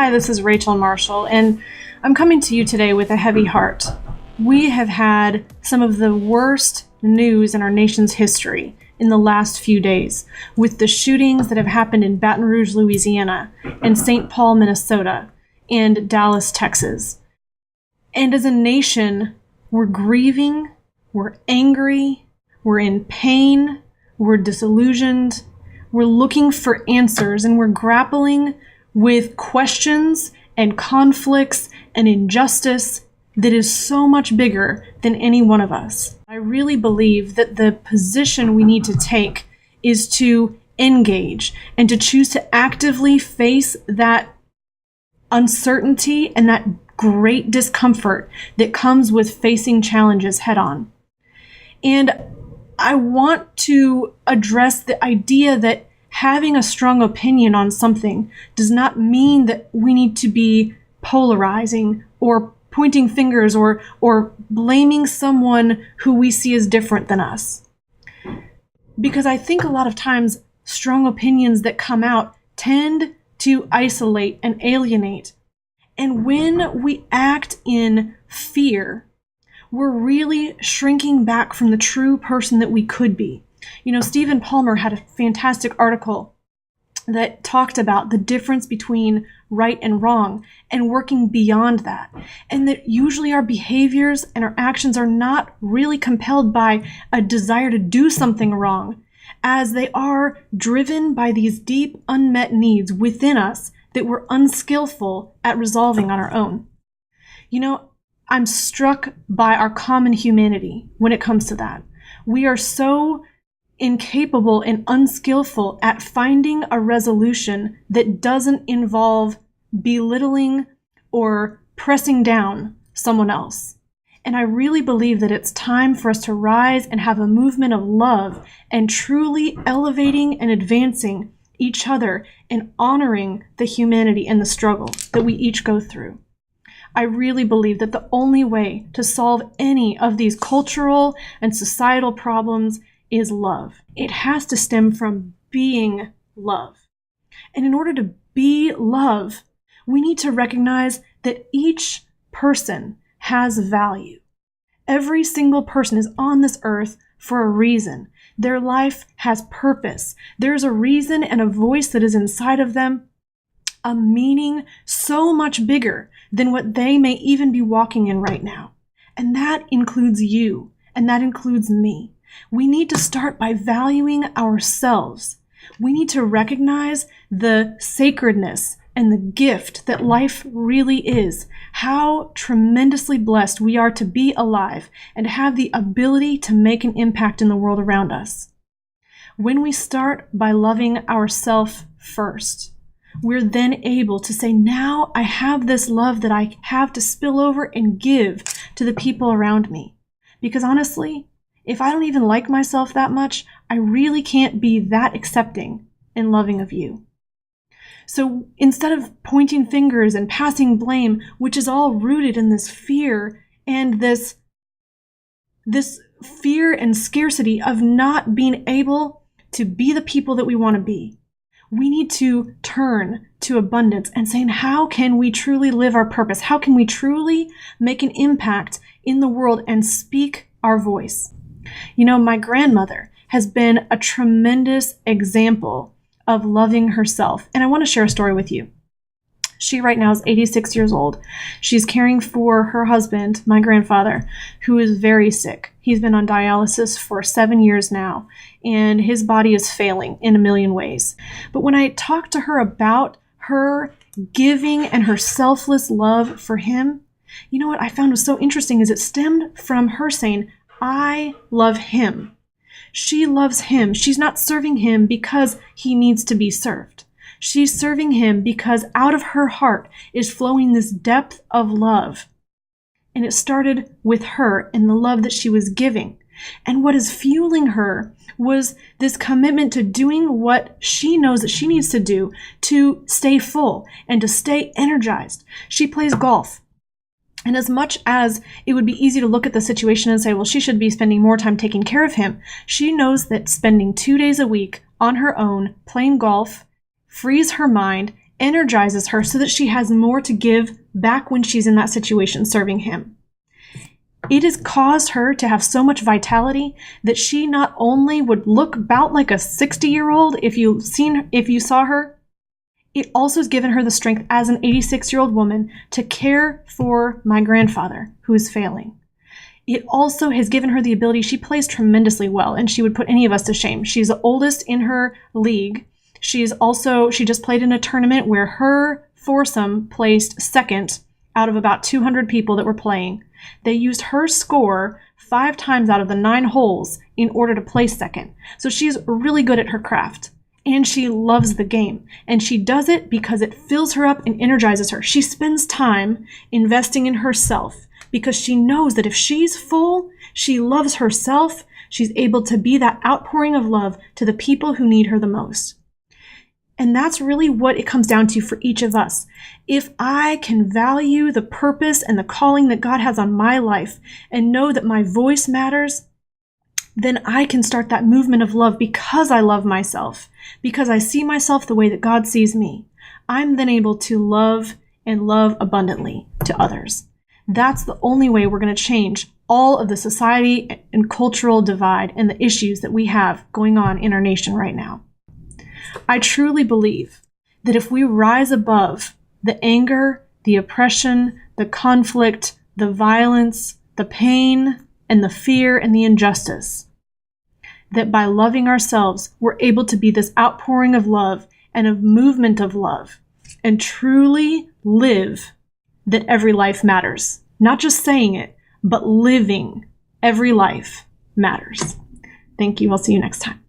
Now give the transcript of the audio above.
Hi, this is Rachel Marshall, and I'm coming to you today with a heavy heart. We have had some of the worst news in our nation's history in the last few days, with the shootings that have happened in Baton Rouge, Louisiana, and St. Paul, Minnesota, and Dallas, Texas. And as a nation, we're grieving, we're angry, we're in pain, we're disillusioned, we're looking for answers, and we're grappling with questions and conflicts and injustice that is so much bigger than any one of us. I really believe that the position we need to take is to engage and to choose to actively face that uncertainty and that great discomfort that comes with facing challenges head on. And I want to address the idea that having a strong opinion on something does not mean that we need to be polarizing or pointing fingers or blaming someone who we see as different than us. Because I think a lot of times strong opinions that come out tend to isolate and alienate. And when we act in fear, we're really shrinking back from the true person that we could be. You know, Stephen Palmer had a fantastic article that talked about the difference between right and wrong and working beyond that. And that usually our behaviors and our actions are not really compelled by a desire to do something wrong, as they are driven by these deep unmet needs within us that we're unskillful at resolving on our own. You know, I'm struck by our common humanity when it comes to that. We are so incapable and unskillful at finding a resolution that doesn't involve belittling or pressing down someone else. And I really believe that it's time for us to rise and have a movement of love and truly elevating and advancing each other and honoring the humanity and the struggle that we each go through. I really believe that the only way to solve any of these cultural and societal problems is love. It has to stem from being love. And in order to be love, we need to recognize that each person has value. Every single person is on this earth for a reason. Their life has purpose. There's a reason and a voice that is inside of them, a meaning so much bigger than what they may even be walking in right now. And that includes you, and that includes me. We need to start by valuing ourselves. We need to recognize the sacredness and the gift that life really is, how tremendously blessed we are to be alive and have the ability to make an impact in the world around us. When we start by loving ourselves first, we're then able to say, now I have this love that I have to spill over and give to the people around me. Because honestly, if I don't even like myself that much, I really can't be that accepting and loving of you. So instead of pointing fingers and passing blame, which is all rooted in this fear and this fear and scarcity of not being able to be the people that we want to be, we need to turn to abundance and saying, how can we truly live our purpose? How can we truly make an impact in the world and speak our voice? You know, my grandmother has been a tremendous example of loving herself. And I want to share a story with you. She right now is 86 years old. She's caring for her husband, my grandfather, who is very sick. He's been on dialysis for 7 years now, and his body is failing in a million ways. But when I talked to her about her giving and her selfless love for him, you know what I found was so interesting is it stemmed from her saying, I love him. She loves him. She's not serving him because he needs to be served. She's serving him because out of her heart is flowing this depth of love. And it started with her and the love that she was giving. And what is fueling her was this commitment to doing what she knows that she needs to do to stay full and to stay energized. She plays golf. And as much as it would be easy to look at the situation and say, well, she should be spending more time taking care of him, she knows that spending 2 days a week on her own playing golf frees her mind energizes her so that she has more to give back when she's in that situation serving him. It has caused her to have so much vitality that she not only would look about like a 60-year-old if you saw her, it also has given her the strength as an 86-year-old woman to care for my grandfather who is failing. It also has given her the ability, she plays tremendously well, and she would put any of us to shame. She's the oldest in her league. She just played in a tournament where her foursome placed second out of about 200 people that were playing. They used her score 5 times out of the 9 holes in order to place second. So she's really good at her craft. And she loves the game. And she does it because it fills her up and energizes her. She spends time investing in herself because she knows that if she's full, she loves herself, she's able to be that outpouring of love to the people who need her the most. And that's really what it comes down to for each of us. If I can value the purpose and the calling that God has on my life and know that my voice matters, then I can start that movement of love because I love myself, because I see myself the way that God sees me. I'm then able to love and love abundantly to others. That's the only way we're going to change all of the society and cultural divide and the issues that we have going on in our nation right now. I truly believe that if we rise above the anger, the oppression, the conflict, the violence, the pain, and the fear and the injustice, that by loving ourselves, we're able to be this outpouring of love and a movement of love and truly live that every life matters. Not just saying it, but living every life matters. Thank you. I'll see you next time.